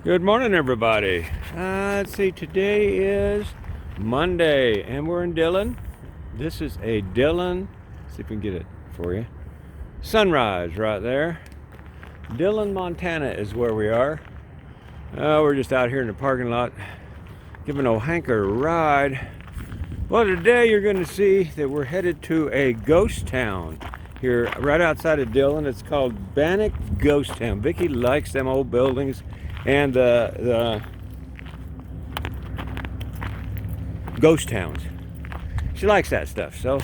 Good morning, everybody. Let's see, today is Monday, and we're in Dillon. This is a Dillon, see if we can get it for you. Sunrise right there. Dillon, Montana is where we are. We're just out here in the parking lot giving old Hanker a ride. Well, today you're going to see that we're headed to a ghost town here right outside of Dillon. It's called Bannack Ghost Town. Vicky likes them old buildings and the ghost towns. She likes that stuff. So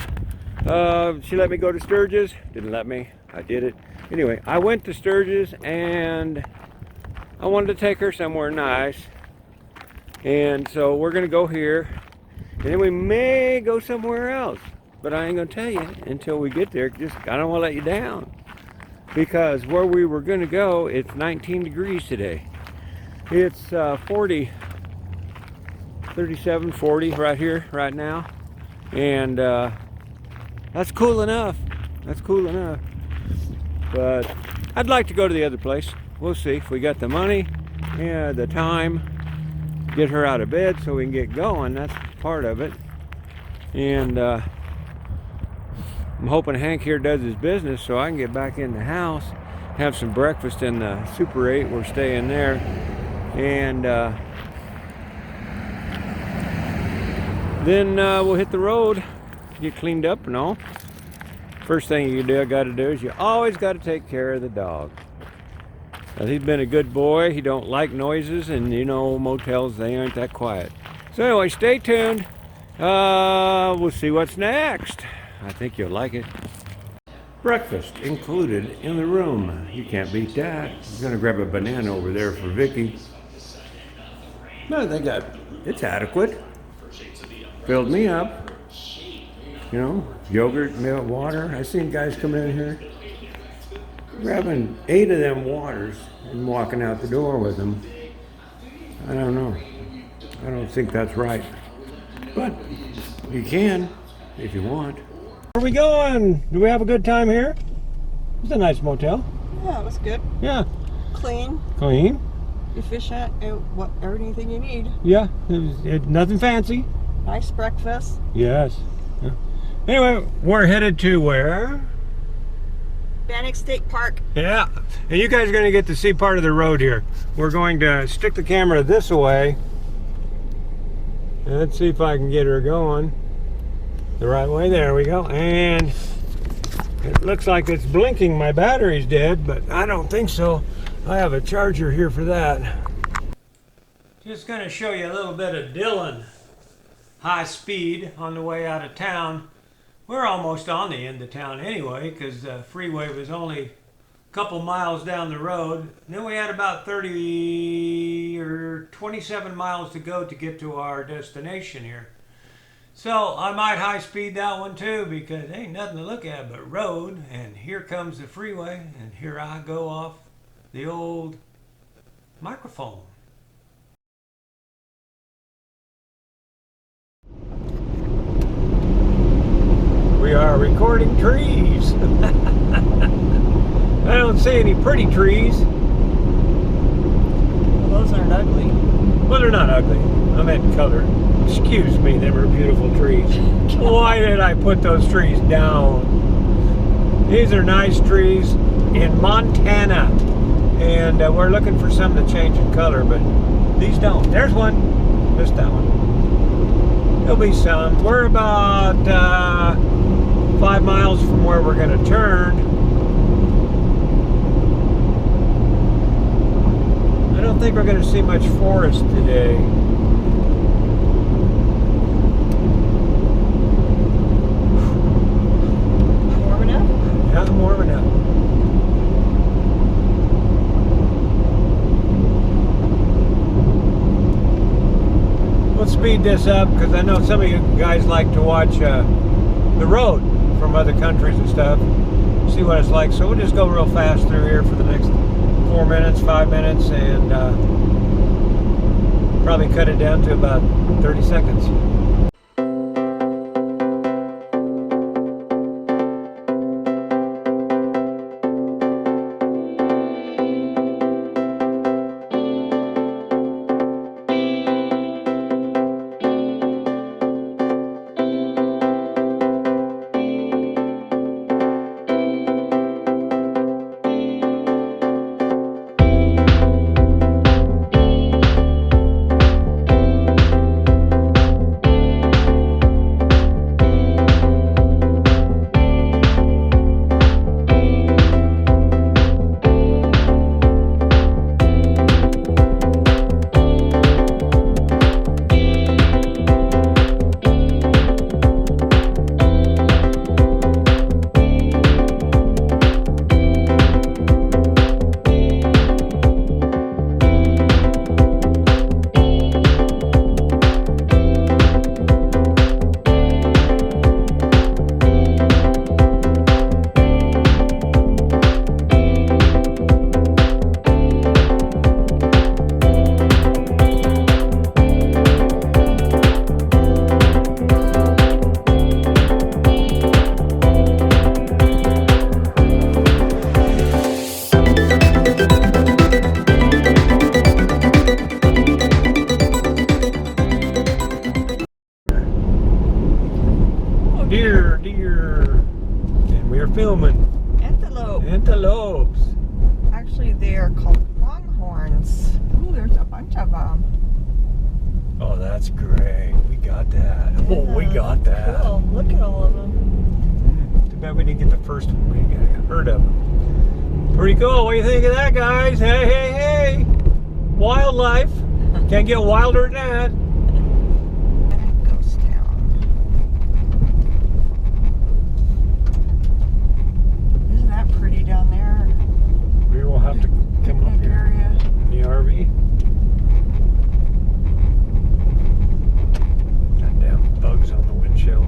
she let me go to Sturgis. Didn't let me. I did it. Anyway, I went to Sturgis and I wanted to take her somewhere nice. And so we're going to go here. And then we may go somewhere else. But I ain't going to tell you until we get there. I don't want to let you down. Because where we were going to go, it's 19 degrees today. It's 40, 37, 40 right here, right now. And that's cool enough. That's cool enough. But I'd like to go to the other place. We'll see if we got the money, the time, get her out of bed so we can get going. That's part of it. And I'm hoping Hank here does his business so I can get back in the house, have some breakfast in the Super 8. We're staying there. And then we'll hit the road, get cleaned up and all. First thing you got to do is you always got to take care of the dog. He's been a good boy. He don't like noises, and you know motels, they aren't that quiet. So anyway, stay tuned. We'll see what's next. I think you'll like it. Breakfast included in the room. You can't beat that. I'm gonna grab a banana over there for Vicky. No, it's adequate. Filled me up. You know, yogurt, milk, water. I've seen guys come in here grabbing 8 of them waters and walking out the door with them. I don't know. I don't think that's right. But you can if you want. Where are we going? Do we have a good time here? It's a nice motel. Yeah, it was good. Yeah. Clean, Clean. efficient, everything you need. Yeah. Nothing fancy. Nice breakfast. Yes. Yeah. Anyway, we're headed to where? Bannack State Park. Yeah. And you guys are going to get to see part of the road here. We're going to stick the camera this way. Let's see if I can get her going the right way. There we go. And it looks like it's blinking. My battery's dead, but I don't think so. I have a charger here for that. Just going to show you a little bit of Dillon high speed on the way out of town. We're almost on the end of town anyway, because the freeway was only a couple miles down the road. And then we had about 30 or 27 miles to go to get to our destination here. So I might high speed that one too, because there ain't nothing to look at but road. And here comes the freeway, and here I go off the old microphone. We are recording trees. I don't see any pretty trees. Well, those aren't ugly. Well, they're not ugly. I meant color. Excuse me, they were beautiful trees. Why did I put those trees down? These are nice trees in Montana. And we're looking for some to change in color, but these don't. There's one. Missed that one. There'll be some. We're about 5 miles from where we're going to turn. I don't think we're going to see much forest today. Warm enough? Yeah, I'm warm enough. Let's speed this up because I know some of you guys like to watch the road from other countries and stuff, see what it's like. So we'll just go real fast through here for the next 4 minutes, 5 minutes, and probably cut it down to about 30 seconds. filming? Antelope. Antelopes. Actually, they are called longhorns. Ooh, there's a bunch of them. Oh, that's great. We got that. Oh, we got that. Cool. Look at all of them. Too bad we didn't get the first one. We got heard of them. Pretty cool. What do you think of that, guys? Hey, hey, hey. Wildlife. Can't get wilder than that. Ghost town. Isn't that pretty down there? We will have to come up Picnic here area. in the RV. Goddamn bugs on the windshield.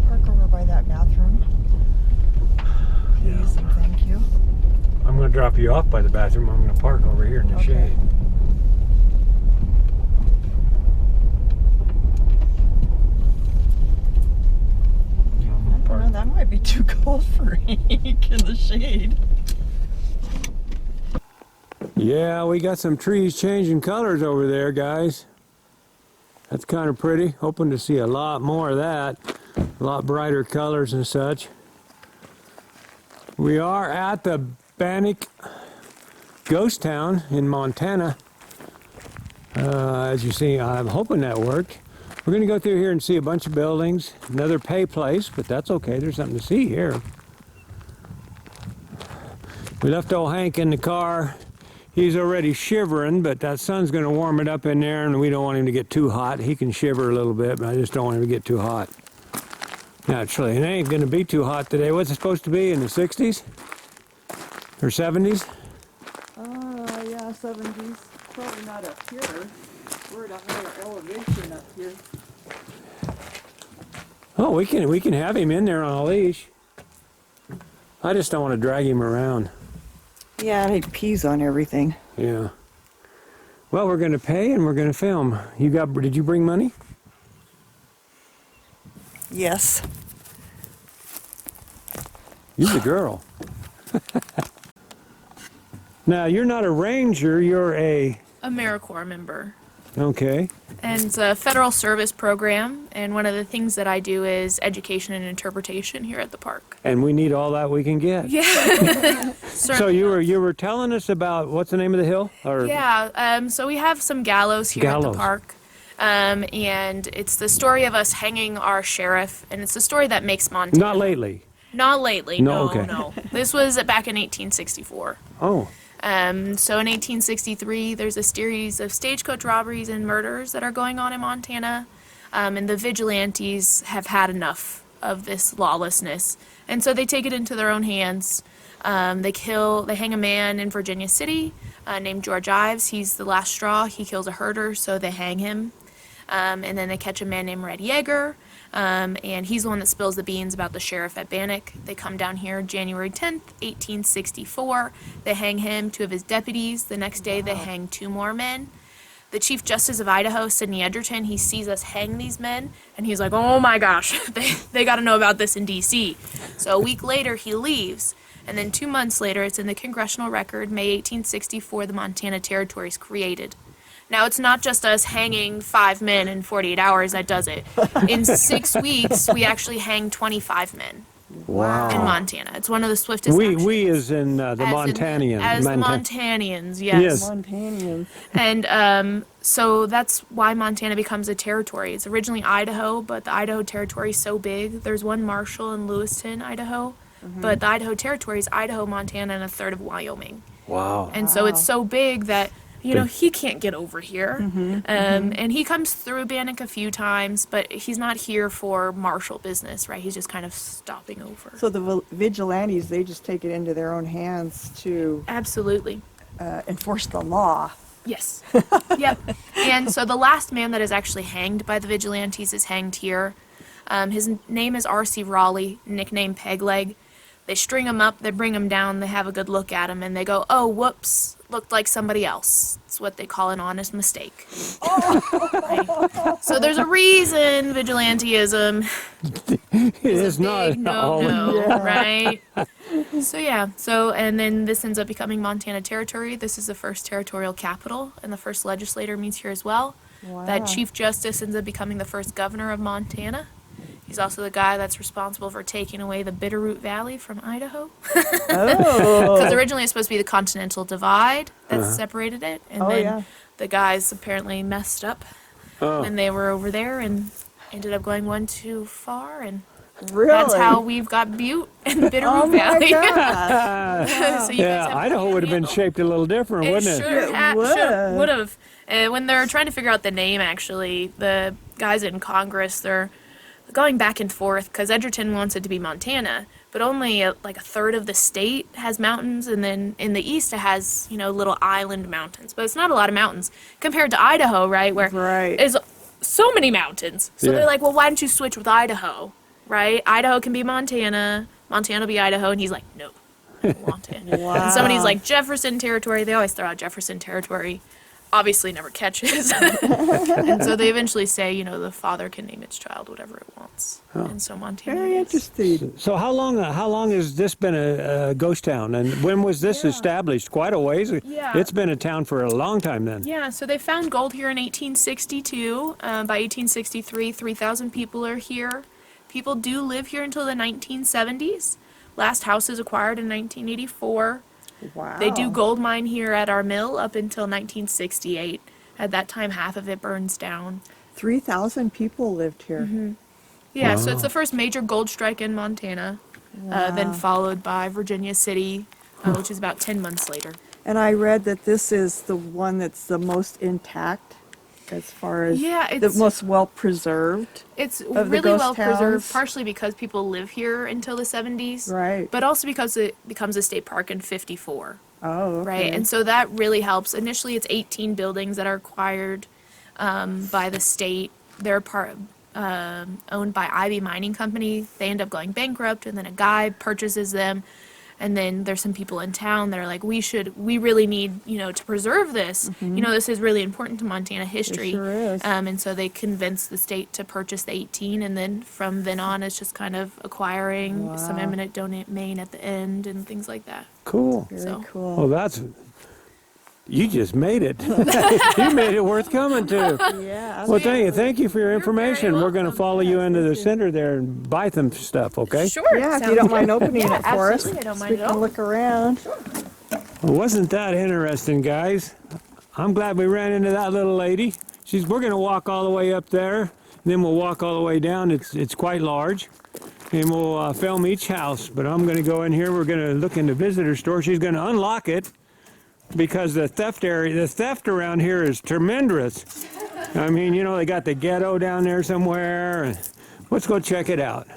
Park over by that bathroom. Please and thank you. I'm going to drop you off by the bathroom. I'm going to park over here in the Okay. shade. I don't know, that might be too cold for Hank in the shade. Yeah, we got some trees changing colors over there, guys. That's kind of pretty. Hoping to see a lot more of that. A lot brighter colors and such. We are at the Bannack ghost town in Montana. As you see, I'm hoping that worked. We're going to go through here and see a bunch of buildings. Another pay place, but that's okay. There's something to see here. We left old Hank in the car. He's already shivering, but that sun's going to warm it up in there, and we don't want him to get too hot. He can shiver a little bit, but I just don't want him to get too hot. Naturally, it ain't going to be too hot today. What's it supposed to be, in the 60s? Or 70s? Yeah, 70s. Probably not up here. We're at a higher elevation up here. Oh, we can have him in there on a leash. I just don't want to drag him around. Yeah, he pees on everything. Yeah. Well, we're going to pay and we're going to film. Did you bring money? Yes. You're the girl. Now, you're not a ranger, you're a... AmeriCorps member. Okay. And it's a federal service program, and one of the things that I do is education and interpretation here at the park. And we need all that we can get. Yeah. So you were telling us about, what's the name of the hill? Or Yeah, so we have some gallows here at the park. And it's the story of us hanging our sheriff, and it's the story that makes Montana. Not lately. Not lately, No, no, okay. no. This was back in 1864. Oh. So in 1863, there's a series of stagecoach robberies and murders that are going on in Montana, and the vigilantes have had enough of this lawlessness, and so they take it into their own hands. They hang a man in Virginia City named George Ives. He's the last straw. He kills a herder, so they hang him. And then they catch a man named Red Yeager, and he's the one that spills the beans about the sheriff at Bannack. They come down here January 10th, 1864. They hang him, 2 of his deputies. The next day they hang 2 more men. The Chief Justice of Idaho, Sidney Edgerton, he sees us hang these men, and he's like, oh my gosh, they got to know about this in D.C. So a week later he leaves, and then 2 months later, it's in the Congressional Record, May 1864, the Montana Territory is created. Now, it's not just us hanging 5 men in 48 hours that does it. In 6 weeks, we actually hang 25 men Wow. in Montana. It's one of the swiftest actions. We as in the Montanians. As the Montanians, yes. Yes. Montanians. And so that's why Montana becomes a territory. It's originally Idaho, but the Idaho Territory is so big. There's one Marshall in Lewiston, Idaho. But the Idaho Territory is Idaho, Montana, and a third of Wyoming. Wow. And so it's so big that, he can't get over here. And he comes through Bannack a few times, but he's not here for martial business, right? He's just kind of stopping over. So the vigilantes, they just take it into their own hands to Absolutely. enforce the law. Yes. Yep. And so the last man that is actually hanged by the vigilantes is hanged here. His name is R.C. Raleigh, nicknamed Pegleg. They string them up, they bring them down, they have a good look at them, and they go, oh, whoops, looked like somebody else. It's what they call an honest mistake. Right? So there's a reason vigilantism It is not no, Yeah. right? So and then this ends up becoming Montana Territory. This is the first territorial capital, and the first legislator meets here as well. Wow. That Chief Justice ends up becoming the first governor of Montana. He's also the guy that's responsible for taking away the Bitterroot Valley from Idaho. Oh. Because originally it's supposed to be the Continental Divide that separated it, and Oh, then yeah. the guys apparently messed up when they were over there and ended up going one too far, and Really? that's how we've got Butte and the Bitterroot Oh my Valley. God. So you Yeah, guys have Idaho would have been handle. shaped a little different, It wouldn't it? It would have. When they're trying to figure out the name, actually, the guys in Congress, they're going back and forth because Edgerton wants it to be Montana, but only like a third of the state has mountains, and then in the east it has, little island mountains. But it's not a lot of mountains compared to Idaho, right? Where Right. is so many mountains. So Yeah. they're like, well, why don't you switch with Idaho, right? Idaho can be Montana, Montana will be Idaho, and he's like, no, I don't want it. Wow. And somebody's like, Jefferson Territory. They always throw out Jefferson Territory. Obviously never catches. And so they eventually say, the father can name its child whatever it wants. And so Montana Very is. interesting. So how long has this been a ghost town? And when was this established? Quite a ways. Yeah. It's been a town for a long time then. Yeah, so they found gold here in 1862. By 1863, 3,000 people are here. People do live here until the 1970s. Last house is acquired in 1984. Wow. They do gold mine here at our mill up until 1968. At that time, half of it burns down. 3,000 people lived here. Yeah, so it's the first major gold strike in Montana, then followed by Virginia City, which is about 10 months later. And I read that this is the one that's the most intact as far as Yeah, the it's- most well preserved. It's the really ghost well preserved, towns? partially because people live here until the 70s, Right. but also because it becomes a state park in 54. Oh, okay. Right, and so that really helps. Initially, it's 18 buildings that are acquired by the state. They're owned by Ivy Mining Company. They end up going bankrupt, and then a guy purchases them. And then there's some people in town that are like, we really need, to preserve this. This is really important to Montana history. sure is. And so they convince the state to purchase the 18, and then from then on, it's just kind of acquiring some Wow. eminent domain at the end and things like that. Cool. Very so- cool. Well, you just made it. You made it worth coming to. Yeah. Well, thank you for your very information. We're going to welcome. follow you into the center there and buy some stuff, okay? Sure. Yeah, if you sounds don't good. mind opening Yeah, it for us, absolutely, I don't so mind we at can all. look around. Well, wasn't that interesting, guys? I'm glad we ran into that little lady. We're going to walk all the way up there, and then we'll walk all the way down. It's quite large, and we'll film each house. But I'm going to go in here. We're going to look in the visitor store. She's going to unlock it because the theft around here is tremendous. I mean, they got the ghetto down there somewhere. Let's go check it out.